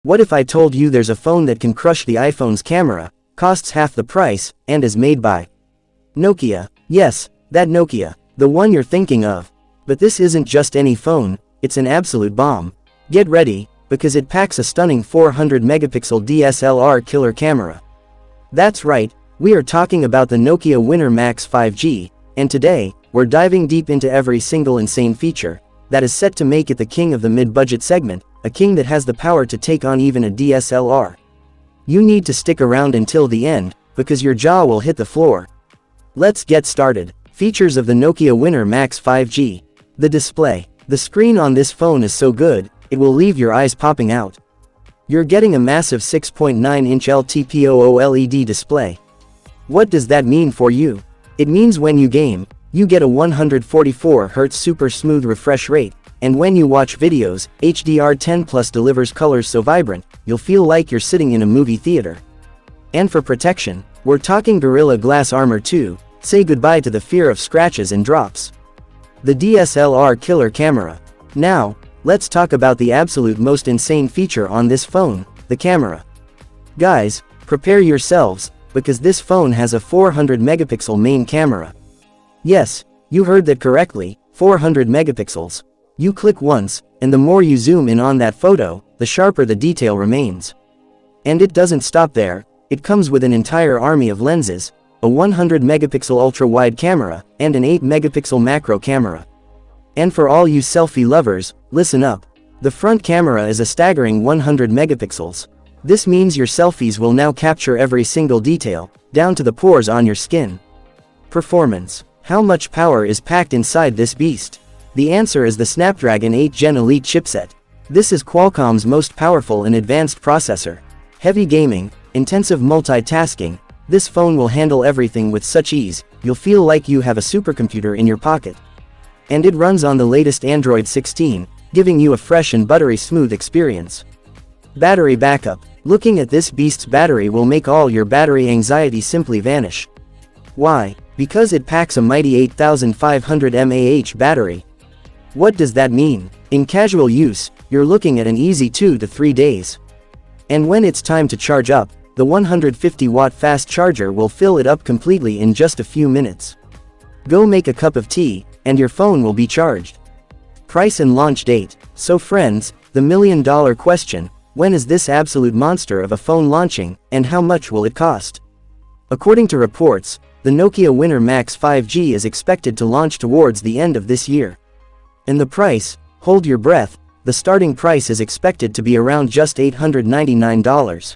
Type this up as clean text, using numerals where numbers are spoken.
What if I told you there's a phone that can crush the iPhone's camera, costs half the price, and is made by Nokia? Yes, that Nokia, the one you're thinking of. But this isn't just any phone, it's an absolute bomb. Get ready, because it packs a stunning 400 megapixel DSLR killer camera. That's right, we are talking about the Nokia Winner Max 5G, and today, we're diving deep into every single insane feature that is set to make it the king of the mid-budget segment, a king that has the power to take on even a DSLR. You need to stick around until the end, because your jaw will hit the floor. Let's get started. Features of the Nokia Winner Max 5G. The display. The screen on this phone is so good, it will leave your eyes popping out. You're getting a massive 6.9-inch LTPO OLED display. What does that mean for you? It means when you game, you get a 144Hz super smooth refresh rate, and when you watch videos, HDR10 Plus delivers colors so vibrant, you'll feel like you're sitting in a movie theater. And for protection, we're talking Gorilla Glass Armor 2, say goodbye to the fear of scratches and drops. The DSLR-killer camera. Now, let's talk about the absolute most insane feature on this phone, the camera. Guys, prepare yourselves, because this phone has a 400 megapixel main camera. Yes, you heard that correctly, 400 megapixels. You click once, and the more you zoom in on that photo, the sharper the detail remains. And it doesn't stop there, it comes with an entire army of lenses, a 100 megapixel ultra-wide camera, and an 8 megapixel macro camera. And for all you selfie lovers, listen up. The front camera is a staggering 100 megapixels. This means your selfies will now capture every single detail, down to the pores on your skin. Performance. How much power is packed inside this beast? The answer is the Snapdragon 8 Gen Elite chipset. This is Qualcomm's most powerful and advanced processor. Heavy gaming, intensive multitasking, this phone will handle everything with such ease, you'll feel like you have a supercomputer in your pocket. And it runs on the latest Android 16, giving you a fresh and buttery smooth experience. Battery backup. Looking at this beast's battery will make all your battery anxiety simply vanish. Why? Because it packs a mighty 8500mAh battery. What does that mean? In casual use, you're looking at an easy 2 to 3 days. And when it's time to charge up, the 150-watt fast charger will fill it up completely in just a few minutes. Go make a cup of tea, and your phone will be charged. Price and launch date. So friends, the million-dollar question, when is this absolute monster of a phone launching, and how much will it cost? According to reports, the Nokia Winner Max 5G is expected to launch towards the end of this year. And the price, hold your breath, the starting price is expected to be around just $899.